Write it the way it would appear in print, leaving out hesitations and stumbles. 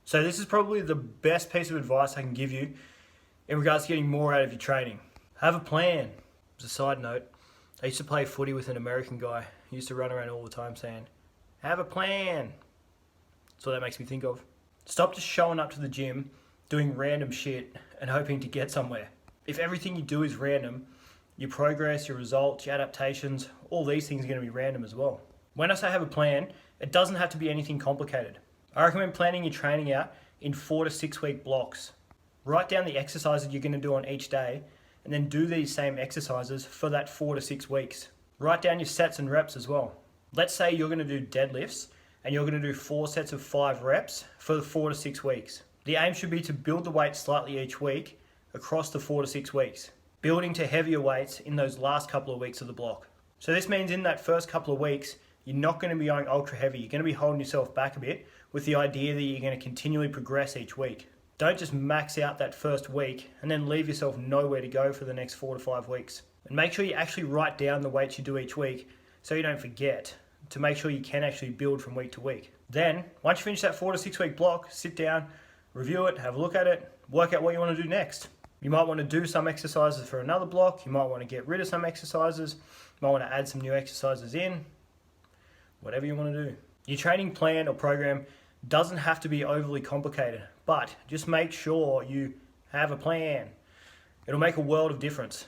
So this is probably the best piece of advice I can give you in regards to getting more out of your training. Have a plan. As a side note, I used to play footy with an American guy. He used to run around all the time saying, have a plan. That's what that makes me think of. Stop just showing up to the gym, doing random shit and hoping to get somewhere. If everything you do is random, your progress, your results, your adaptations, all these things are going to be random as well. When I say have a plan, it doesn't have to be anything complicated. I recommend planning your training out in 4 to 6 week blocks. Write down the exercises you're going to do on each day and then do these same exercises for that 4 to 6 weeks. Write down your sets and reps as well. Let's say you're going to do deadlifts and you're going to do 4 sets of 5 reps for the 4 to 6 weeks. The aim should be to build the weight slightly each week across the 4 to 6 weeks, building to heavier weights in those last couple of weeks of the block. So this means in that first couple of weeks, you're not going to be going ultra heavy. You're going to be holding yourself back a bit with the idea that you're going to continually progress each week. Don't just max out that first week and then leave yourself nowhere to go for the next 4 to 5 weeks. And make sure you actually write down the weights you do each week so you don't forget, to make sure you can actually build from week to week. Then, once you finish that 4 to 6 week block, sit down, review it, have a look at it, work out what you want to do next. You might want to do some exercises for another block. You might want to get rid of some exercises. You might want to add some new exercises in. Whatever you want to do. Your training plan or program doesn't have to be overly complicated, but just make sure you have a plan. It'll make a world of difference.